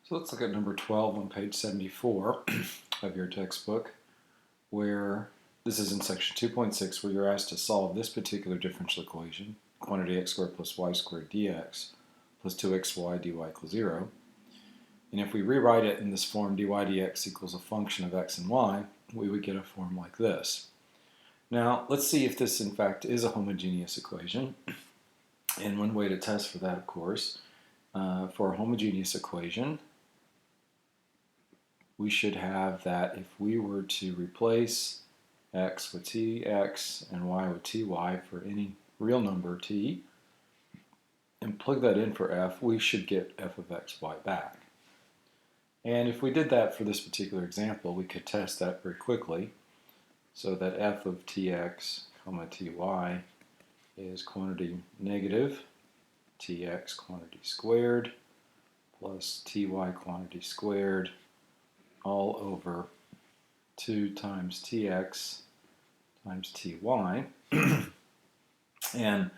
So let's look at number 12 on page 74 of your textbook, where this is in section 2.6, where you're asked to solve this particular differential equation, quantity x squared plus y squared dx plus 2xy dy equals 0. And if we rewrite it in this form, dy dx equals a function of x and y, we would get a form like this. Now, let's see if this in fact is a homogeneous equation. And one way to test for that, of course, for a homogeneous equation, we should have that if we were to replace x with tx and y with ty for any real number t, and plug that in for f, we should get f of xy back. And if we did that for this particular example, we could test that very quickly, so that f of tx comma ty is quantity negative tx quantity squared plus ty quantity squared all over 2 times tx times ty. And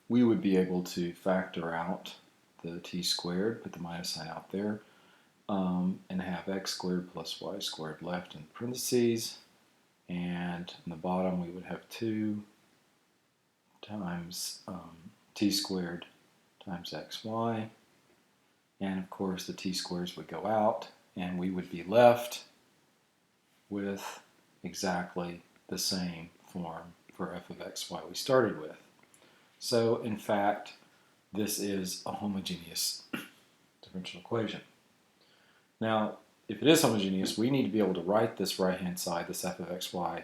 we would be able to factor out the t squared, put the minus sign out there, and have x squared plus y squared left in parentheses. And in the bottom we would have 2 times t squared times xy. And of course the t squares would go out, and we would be left with exactly the same form for f of xy we started with. So in fact, this is a homogeneous differential equation. Now, if it is homogeneous, we need to be able to write this right-hand side, this f of xy,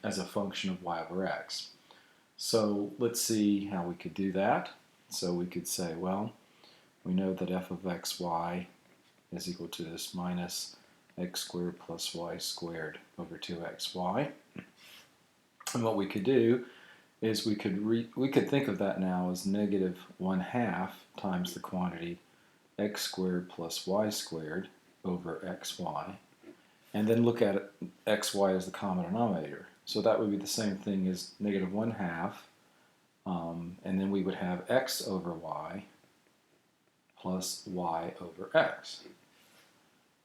as a function of y over x. So let's see how we could do that. So we could say, well, we know that f of xy is equal to this minus x squared plus y squared over 2xy. And what we could do is we could think of that now as negative 1/2 times the quantity x squared plus y squared over xy, and then look at it, xy as the common denominator. So that would be the same thing as negative 1/2, and then we would have x over y plus y over x.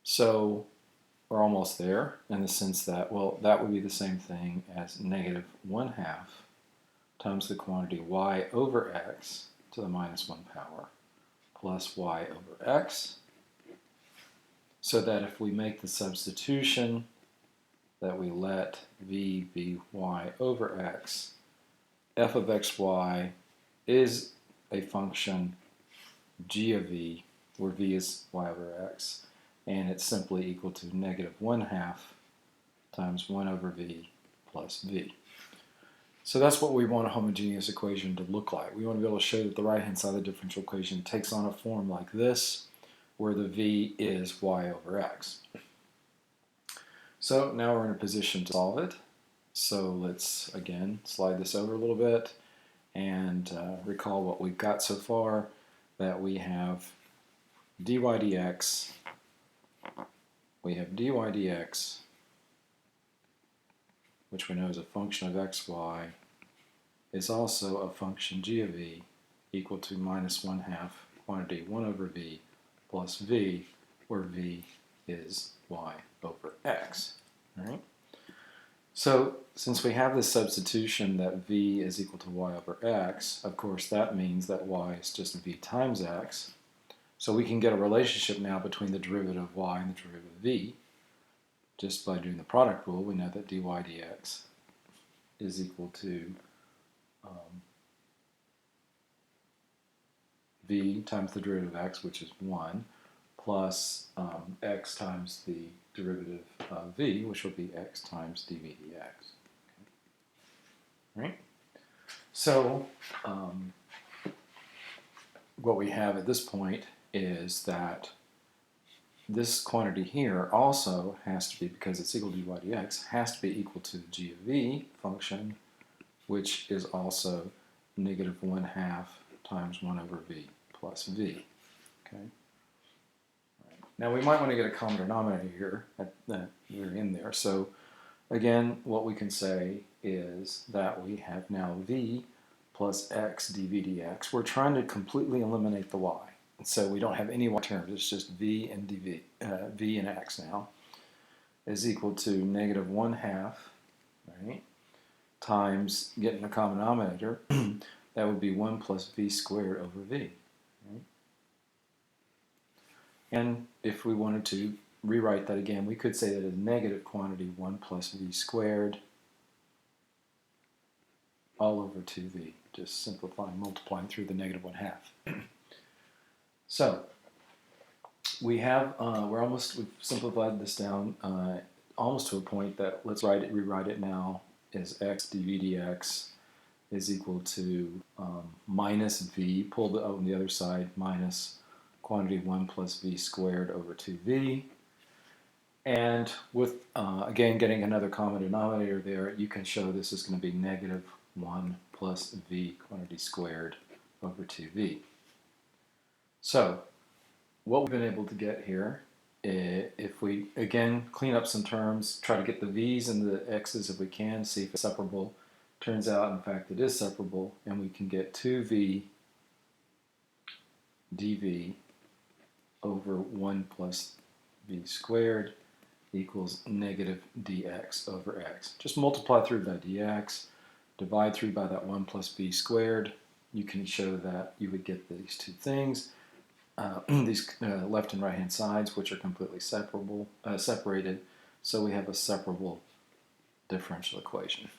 So we're almost there in the sense that, well, that would be the same thing as negative 1/2 times the quantity y over x to the minus 1 power plus y over x, so that if we make the substitution that we let v be y over x, f of xy is a function g of v, where v is y over x, and it's simply equal to negative 1/2 times 1 over v plus v. So that's what we want a homogeneous equation to look like. We want to be able to show that the right-hand side of the differential equation takes on a form like this, where the v is y over x. So now we're in a position to solve it. So let's, again, slide this over a little bit and recall what we've got so far, that we have dy dx, which we know is a function of xy, is also a function g of v equal to minus 1/2 quantity 1 over v plus v, where v is y over x. All right? So since we have this substitution that v is equal to y over x, of course that means that y is just v times x. So we can get a relationship now between the derivative of y and the derivative of v. Just by doing the product rule, we know that dy dx is equal to v times the derivative of x, which is 1, plus x times the derivative of v, which will be x times dv dx. Okay. Right? So what we have at this point is that this quantity here also has to be, because it's equal to dy dx, has to be equal to the g of v function, which is also negative 1/2 times 1 over v plus v. Okay. Right. Now we might want to get a common denominator here at the very end there. So again, what we can say is that we have now v plus x dv dx. We're trying to completely eliminate the y. so we don't have any y terms, it's just v and dv, v and x now, is equal to negative 1/2, right, times, getting a common denominator, that would be 1 plus v squared over v. Right? And if we wanted to rewrite that again, we could say that a negative quantity 1 plus v squared all over 2v, just simplifying, multiplying through the negative 1/2. So we have, we've simplified this down almost to a point that let's rewrite it now as x dv dx is equal to minus v, pull it out on the other side, minus quantity 1 plus v squared over 2v. And with, again, getting another common denominator there, you can show this is going to be negative 1 plus v quantity squared over 2v. So what we've been able to get here, if we, again, clean up some terms, try to get the v's and the x's if we can, see if it's separable. Turns out, in fact, it is separable, and we can get 2v dv over 1 plus v squared equals negative dx over x. Just multiply through by dx, divide through by that 1 plus v squared. You can show that you would get these two things. These left and right hand sides, which are completely separated, so we have a separable differential equation.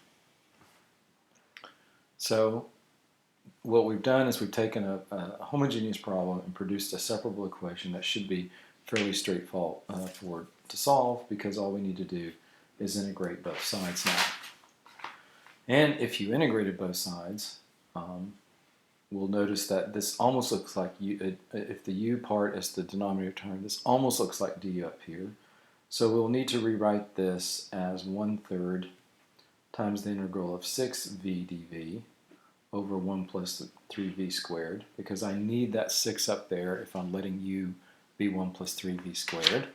So what we've done is we've taken a homogeneous problem and produced a separable equation that should be fairly straightforward to solve, because all we need to do is integrate both sides now. And if you integrated both sides, we'll notice that this almost looks like if the u part is the denominator term, this almost looks like du up here. So we'll need to rewrite this as 1/3 times the integral of 6v dv over 1 plus 3v squared, because I need that 6 up there if I'm letting u be 1 plus 3v squared.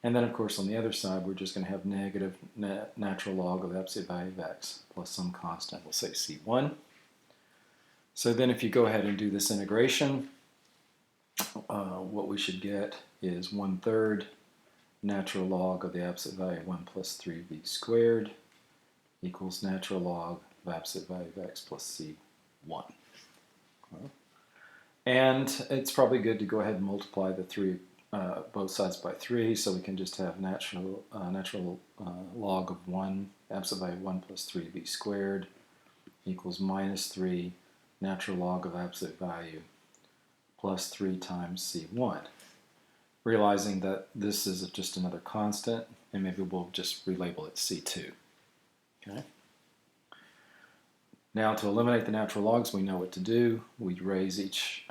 And then, of course, on the other side, we're just going to have negative natural log of absolute value of x plus some constant, we'll say c1. So then if you go ahead and do this integration, what we should get is 1/3 natural log of the absolute value of 1 plus 3v squared equals natural log of absolute value of x plus c1. And it's probably good to go ahead and multiply the both sides by 3, so we can just have natural log of 1, absolute value of 1 plus 3v squared equals minus 3 natural log of absolute value plus 3 times c1. Realizing that this is just another constant, and maybe we'll just relabel it c2. Okay. Now to eliminate the natural logs, we know what to do. We raise each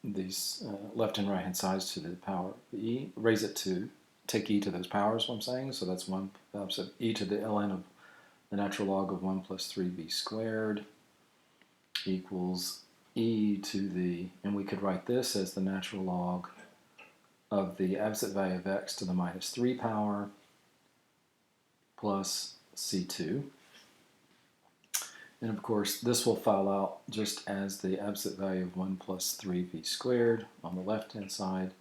these left and right hand sides to the power of e, raise it to, take e to those powers, what I'm saying, so that's 1, so e to the ln of the natural log of 1 plus 3v squared equals e to the, and we could write this as the natural log of the absolute value of x to the minus 3 power plus c2. And of course, this will file out just as the absolute value of 1 plus 3v squared on the left-hand side.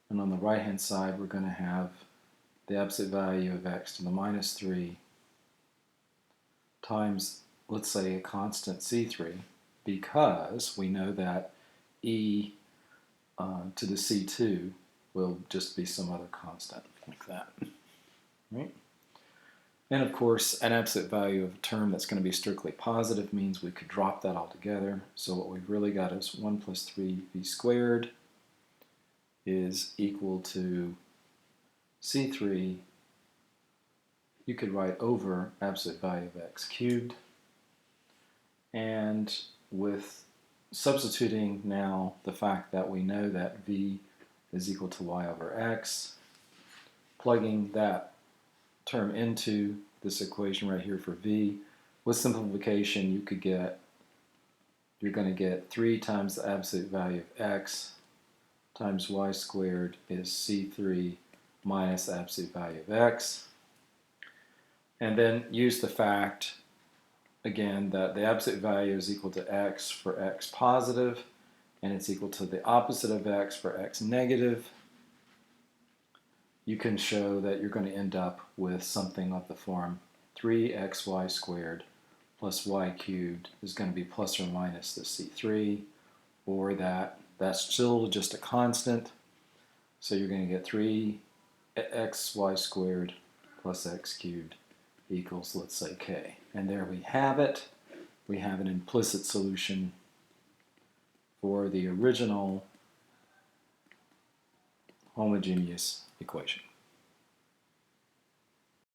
And on the right-hand side, we're going to have the absolute value of x to the minus 3 times, let's say, a constant c3, because we know that e to the c2 will just be some other constant, like that. Right? And of course, an absolute value of a term that's going to be strictly positive means we could drop that altogether. So what we've really got is 1 plus 3v squared is equal to c3. You could write over absolute value of x cubed. And with substituting now the fact that we know that v is equal to y over x, plugging that term into this equation right here for v, with simplification you could get, you're going to get 3 times the absolute value of x times y squared is c3 minus the absolute value of x. And then use the fact, again, that the absolute value is equal to x for x positive, and it's equal to the opposite of x for x negative, you can show that you're going to end up with something of the form 3xy squared plus y cubed is going to be plus or minus the C3, or that's still just a constant. So you're going to get 3xy squared plus x cubed equals, let's say, k. And there we have it. We have an implicit solution for the original homogeneous equation.